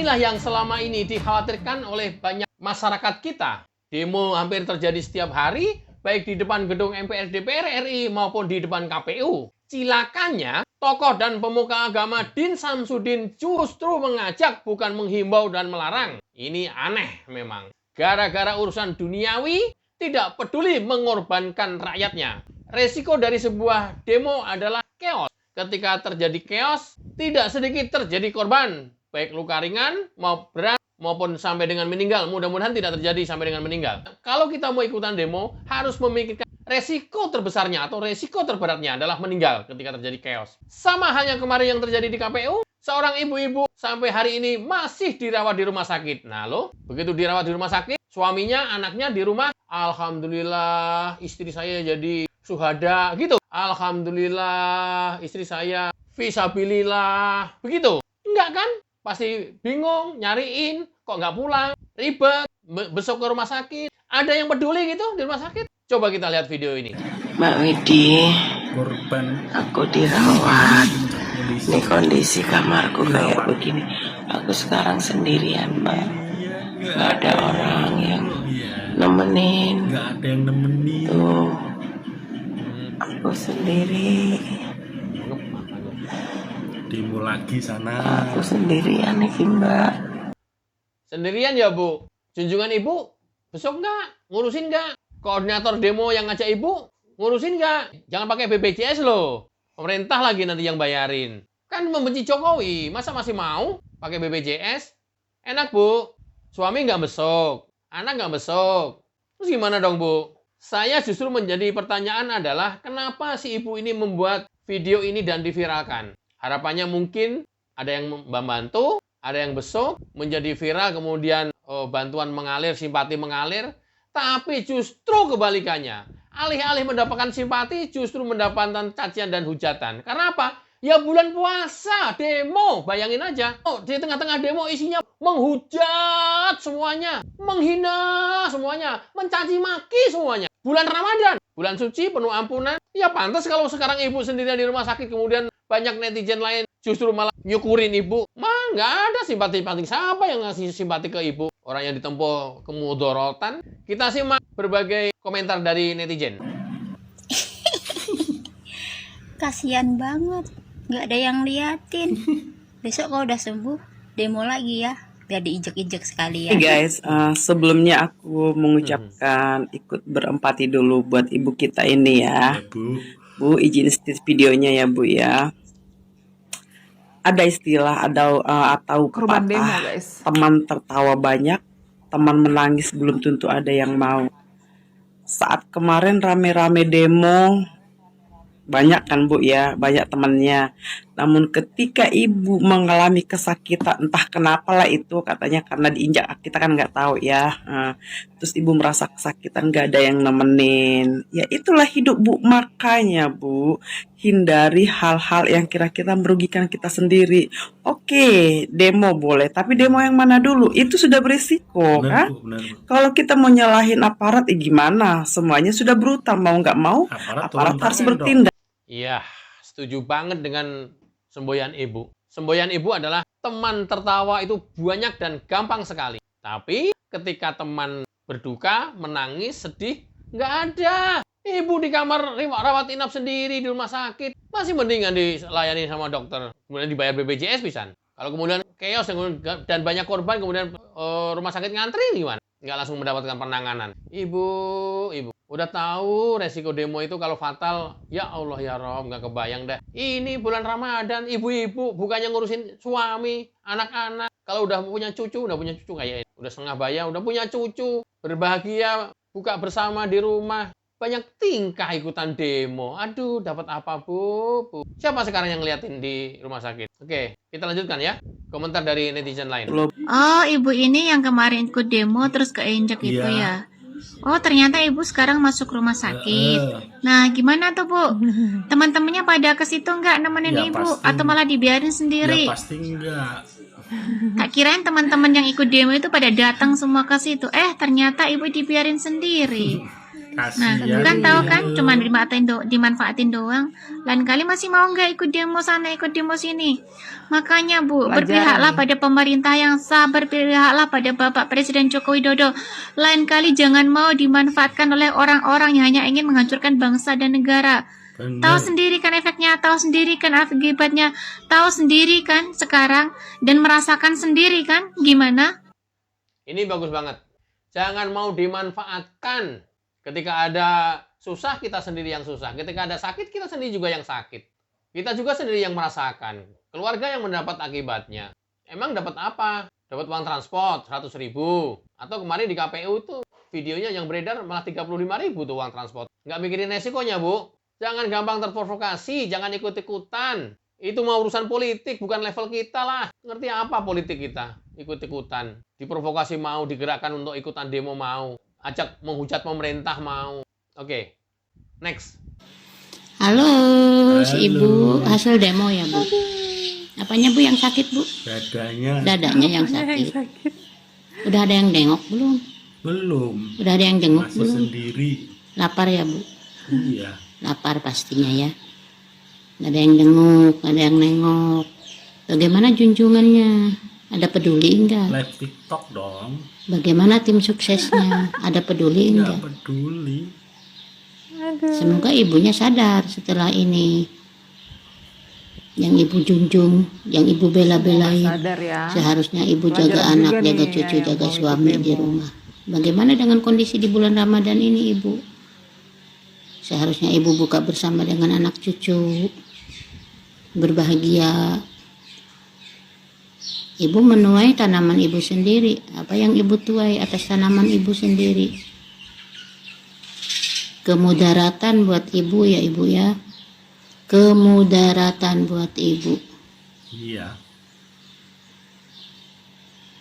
Inilah yang selama ini dikhawatirkan oleh banyak masyarakat kita. Demo hampir terjadi setiap hari, baik di depan gedung MPR DPR RI maupun di depan KPU. Cilakannya, tokoh dan pemuka agama Din Samsudin justru mengajak bukan menghimbau dan melarang. Ini aneh memang. Gara-gara urusan duniawi, tidak peduli mengorbankan rakyatnya. Resiko dari sebuah demo adalah chaos. Ketika terjadi chaos, tidak sedikit terjadi korban, baik luka ringan maupun berat maupun sampai dengan meninggal. Mudah-mudahan tidak terjadi sampai dengan meninggal. Kalau kita mau ikutan demo, harus memikirkan resiko terbesarnya atau resiko terberatnya adalah meninggal ketika terjadi chaos. Sama halnya kemarin yang terjadi di KPU, seorang ibu-ibu sampai hari ini masih dirawat di rumah sakit. Nah loh, begitu dirawat di rumah sakit, suaminya, anaknya di rumah, alhamdulillah istri saya jadi syuhada gitu. Alhamdulillah istri saya fisabilillah. Begitu. Enggak kan? Pasti bingung, nyariin, kok nggak pulang, ribet, besok ke rumah sakit. Ada yang peduli gitu di rumah sakit? Coba kita lihat video ini. Mbak Widi, korban aku dirawat. Ini kondisi kamarku kayak begini. Aku sekarang sendirian, Mbak. Nggak ada orang yang nemenin. nggak ada yang nemenin. Tuh, aku sendiri. Demo lagi sana. Aku sendirian nih, Mbak. Sendirian ya, Bu? Junjungan Ibu besok nggak? Ngurusin nggak? Koordinator demo yang ngajak Ibu ngurusin nggak? Jangan pakai BPJS loh. Pemerintah lagi nanti yang bayarin. Kan membenci Jokowi, masa masih mau pakai BPJS? Enak, Bu. Suami nggak besok, anak nggak besok. Terus gimana dong, Bu? Saya justru menjadi pertanyaan adalah kenapa si ibu ini membuat video ini dan diviralkan? Harapannya mungkin ada yang membantu, ada yang besok, menjadi viral, kemudian bantuan mengalir, simpati mengalir. Tapi justru kebalikannya. Alih-alih mendapatkan simpati, justru mendapatkan cacian dan hujatan. Karena apa? Ya bulan puasa, demo, bayangin aja. Di tengah-tengah demo isinya menghujat semuanya, menghina semuanya, mencaci maki semuanya. Bulan Ramadan, bulan suci, penuh ampunan. Ya pantas kalau sekarang ibu sendirian di rumah sakit, kemudian banyak netizen lain justru malah nyukurin ibu. Mah nggak ada simpati-simpati. Siapa yang ngasih simpati ke ibu? Orang yang ditempuh kemudorotan. Kita simak berbagai komentar dari netizen. Kasian banget, nggak ada yang liatin. Besok kalau udah sembuh, demo lagi ya, biar diinjek-injek sekalian. Hey guys, sebelumnya aku mengucapkan ikut berempati dulu buat ibu kita ini ya. Bu, izin state videonya ya Bu ya. Ada istilah atau korban pepatah, demo guys. teman tertawa banyak, teman menangis belum tentu ada yang mau. Saat kemarin rame-rame demo, banyak kan Bu ya, banyak temannya. Namun ketika ibu mengalami kesakitan, entah kenapa lah itu, katanya karena diinjak, kita kan nggak tahu ya. Terus ibu merasa kesakitan, nggak ada yang nemenin. Ya itulah hidup Bu, makanya Bu, hindari hal-hal yang kira-kira merugikan kita sendiri. Oke, demo boleh, tapi demo yang mana dulu? Itu sudah berisiko kan? Kalau kita mau nyalahin aparat, gimana? Semuanya sudah brutal, mau nggak mau, aparat harus bertindak. Iya, setuju banget dengan semboyan ibu. Semboyan ibu adalah teman tertawa itu banyak dan gampang sekali. Tapi ketika teman berduka, menangis, sedih, nggak ada. Ibu di kamar rawat inap sendiri di rumah sakit. Masih mendingan dilayani sama dokter. Kemudian dibayar BPJS pisan. Kalau kemudian chaos dan banyak korban, kemudian rumah sakit ngantri gimana? Nggak langsung mendapatkan penanganan. Ibu, udah tahu resiko demo itu kalau fatal, ya Allah ya Rob, nggak kebayang dah. Ini bulan Ramadan, ibu-ibu bukannya ngurusin suami, anak-anak. Kalau udah punya cucu kayak udah setengah bayar, udah punya cucu, berbahagia, buka bersama di rumah. Banyak tingkah ikutan demo. Aduh, dapat apa Bu? Siapa sekarang yang ngeliatin di rumah sakit? Oke, kita lanjutkan ya. Komentar dari netizen lain. Oh, ibu ini yang kemarin ikut demo terus keinjek itu ya. Oh, ternyata ibu sekarang masuk rumah sakit. Nah, gimana tuh Bu? Teman-temannya pada ke situ nggak nemenin ibu? Atau malah dibiarin sendiri? Ya pasti enggak. Tak kirain teman-teman yang ikut demo itu pada datang semua ke situ. Ternyata ibu dibiarin sendiri. Kasihan. kan tahu kan cuma dimanfaatin doang. Lain kali masih mau nggak ikut demo sana, ikut demo sini. Makanya Bu, berpihaklah pada pemerintah yang sah, berpihaklah pada Bapak Presiden Joko Widodo. Lain kali jangan mau dimanfaatkan oleh orang-orang yang hanya ingin menghancurkan bangsa dan negara. Bener. Tahu sendiri kan efeknya, tahu sendiri kan akibatnya, tahu sendiri kan sekarang, dan merasakan sendiri kan gimana? Ini bagus banget. Jangan mau dimanfaatkan. Ketika ada susah, kita sendiri yang susah. Ketika ada sakit, kita sendiri juga yang sakit. Kita juga sendiri yang merasakan. Keluarga yang mendapat akibatnya. Emang dapat apa? Dapat uang transport 100.000. Atau kemarin di KPU itu videonya yang beredar malah 35.000 tuh uang transport. Nggak mikirin resikonya, Bu. Jangan gampang terprovokasi, jangan ikut-ikutan. Itu mau urusan politik, bukan level kita lah. Ngerti apa politik kita? Ikut-ikutan. Diprovokasi mau, digerakkan untuk ikutan demo mau. Ajak menghujat pemerintah mau. Oke, next. Halo, si Halo. Ibu, hasil demo ya Bu? Apanya Bu yang sakit Bu? Dadanya Dadanya yang sakit. Udah ada yang nengok belum? belum. Udah ada yang jenguk Masih belum? sendiri. Lapar ya Bu? Iya. Lapar pastinya ya. Gak ada yang jenguk, gak ada yang nengok. Bagaimana junjungannya? Ada peduli enggak? Live TikTok dong. Bagaimana tim suksesnya? Ada peduli Nggak enggak? peduli. Semoga ibunya sadar setelah ini. Yang ibu junjung, yang ibu bela-belain. Sadar ya. Seharusnya ibu jaga Pelajaran anak, juga jaga nih, cucu, yang jaga mau suami ikut di demo. rumah. Bagaimana dengan kondisi di bulan Ramadan ini Ibu? Seharusnya ibu buka bersama dengan anak cucu. Berbahagia. Ibu menuai tanaman ibu sendiri. Apa yang ibu tuai atas tanaman ibu sendiri? Kemudaratan buat ibu ya Ibu ya. Kemudaratan buat ibu. Iya.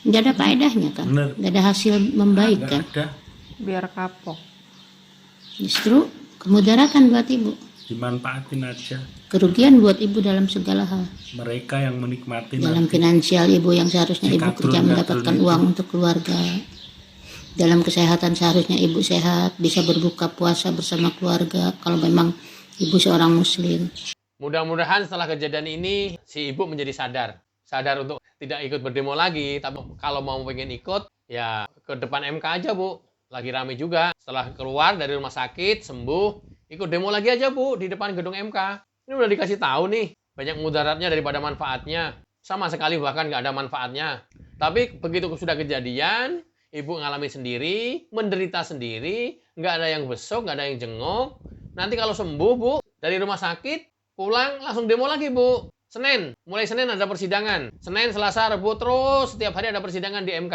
Nggak ada faedahnya kan? Bener. Nggak ada hasil membaik Nggak kan? ada. Biar kapok. Justru kemudaratan buat ibu. Dimanfaatin aja. Kerugian buat ibu dalam segala hal. Mereka yang menikmati Dalam nanti. finansial ibu yang seharusnya ibu kerja mendapatkan uang untuk keluarga. Dalam kesehatan seharusnya ibu sehat, bisa berbuka puasa bersama keluarga kalau memang ibu seorang muslim. Mudah-mudahan setelah kejadian ini, si ibu menjadi sadar. Sadar untuk tidak ikut berdemo lagi. Tapi kalau mau pengen ikut, ya ke depan MK aja, Bu. Lagi rame juga. Setelah keluar dari rumah sakit, sembuh, ikut demo lagi aja, Bu, di depan gedung MK. Ini udah dikasih tahu nih, banyak mudaratnya daripada manfaatnya. Sama sekali bahkan nggak ada manfaatnya. Tapi begitu sudah kejadian, ibu ngalami sendiri, menderita sendiri, nggak ada yang besok, nggak ada yang jenguk. Nanti kalau sembuh, Bu, dari rumah sakit, pulang langsung demo lagi, Bu. Senin, mulai Senin ada persidangan. Senin, Selasa, Rabu, terus setiap hari ada persidangan di MK.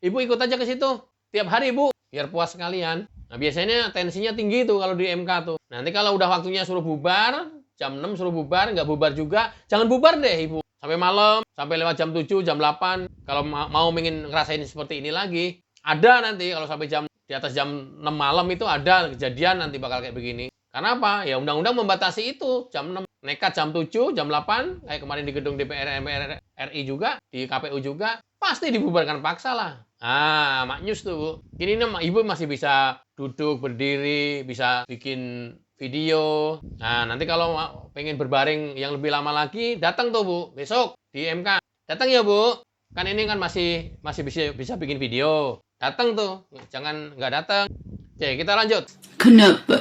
Ibu ikut aja ke situ. Tiap hari, Bu, biar puas sekalian. Nah, biasanya tensinya tinggi tuh kalau di MK tuh. Nanti kalau udah waktunya suruh bubar, jam 6 suruh bubar, nggak bubar juga, jangan bubar deh, Ibu. Sampai malam, sampai lewat jam 7, jam 8. Kalau mau ingin ngerasain seperti ini lagi, ada nanti kalau sampai di atas jam 6 malam itu ada kejadian nanti bakal kayak begini. Karena apa? Ya undang-undang membatasi itu, jam 6. Nekat jam 7, jam 8, kayak kemarin di gedung DPR MPR RI juga, di KPU juga, pasti dibubarkan paksa lah. Ah, maknyus tuh, Bu. Gini nih, Ibu masih bisa duduk, berdiri, bisa bikin video. Nah, nanti kalau pengen berbaring yang lebih lama lagi, datang tuh, Bu. Besok di MK. Datang ya, Bu. Kan ini kan masih bisa bikin video. Datang tuh. Jangan nggak datang. Oke, kita lanjut. Kenapa?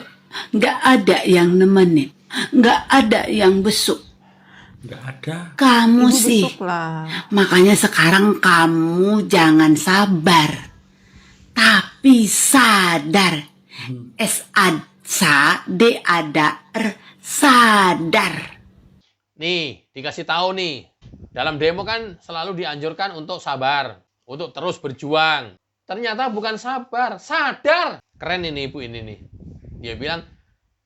Nggak ada yang nemenin. Nggak ada yang besuk. Nggak ada. Kamu Ibu sih. besok lah. Makanya sekarang kamu jangan sabar. Tapi sadar. S-A-D-A-D-A-R. Sadar. Nih, dikasih tahu nih. Dalam demo kan selalu dianjurkan untuk sabar. Untuk terus berjuang. Ternyata bukan sabar, sadar. Keren ini Ibu ini nih. Dia bilang,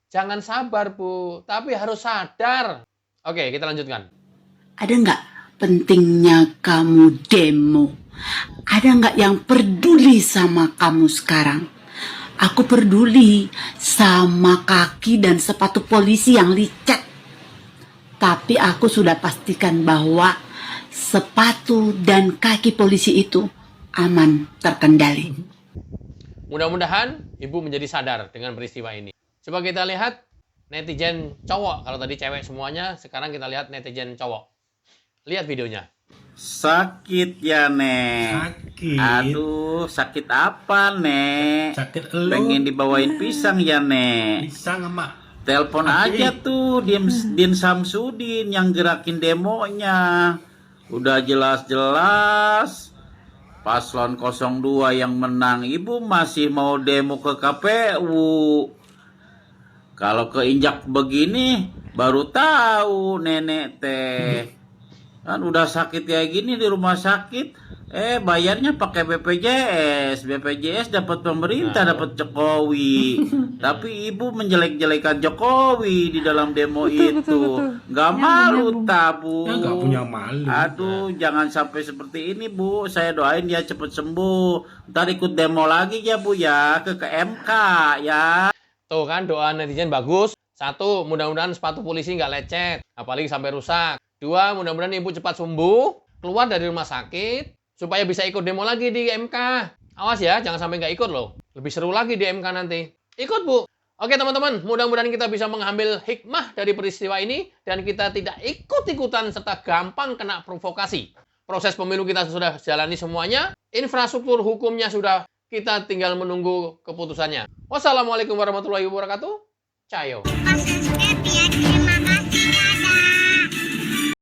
jangan sabar, Bu, tapi harus sadar. Oke, kita lanjutkan. Ada nggak pentingnya kamu demo? Ada nggak yang peduli sama kamu sekarang? Aku peduli sama kaki dan sepatu polisi yang licet. Tapi aku sudah pastikan bahwa sepatu dan kaki polisi itu aman terkendali. Mudah-mudahan Ibu menjadi sadar dengan peristiwa ini. Coba kita lihat netizen cowok. Kalau tadi cewek semuanya, sekarang kita lihat netizen cowok. Lihat videonya. Sakit ya, Nek. Sakit. Aduh, sakit apa, Nek? Sakit elu. Pengen dibawain pisang ya, Nek. Pisang emak. Telepon aja tuh Din Samsudin yang gerakin demonya. Udah jelas-jelas Paslon 02 yang menang, Ibu masih mau demo ke KPU. Kalau keinjak begini baru tahu nenek teh. Kan udah sakit kayak gini di rumah sakit, bayarnya pakai BPJS. BPJS dapat pemerintah, dapat Jokowi. Tapi Ibu menjelek-jelekan Jokowi di dalam demo itu. Nggak malu tabu. Ya, nggak punya malu. Aduh, jangan sampai seperti ini, Bu. Saya doain dia cepet sembuh. Ntar ikut demo lagi ya, Bu ya, ke MK ya. Tuh kan doa netizen bagus. 1, mudah-mudahan sepatu polisi nggak lecet, apalagi sampai rusak. 2, mudah-mudahan Ibu cepat sembuh, keluar dari rumah sakit, supaya bisa ikut demo lagi di MK. Awas ya, jangan sampai nggak ikut loh. Lebih seru lagi di MK nanti. Ikut, Bu. Oke, teman-teman, mudah-mudahan kita bisa mengambil hikmah dari peristiwa ini, dan kita tidak ikut-ikutan serta gampang kena provokasi. Proses pemilu kita sudah jalani semuanya, infrastruktur hukumnya sudah, kita tinggal menunggu keputusannya. Wassalamualaikum warahmatullahi wabarakatuh. Cayo. Subscribe ya, terima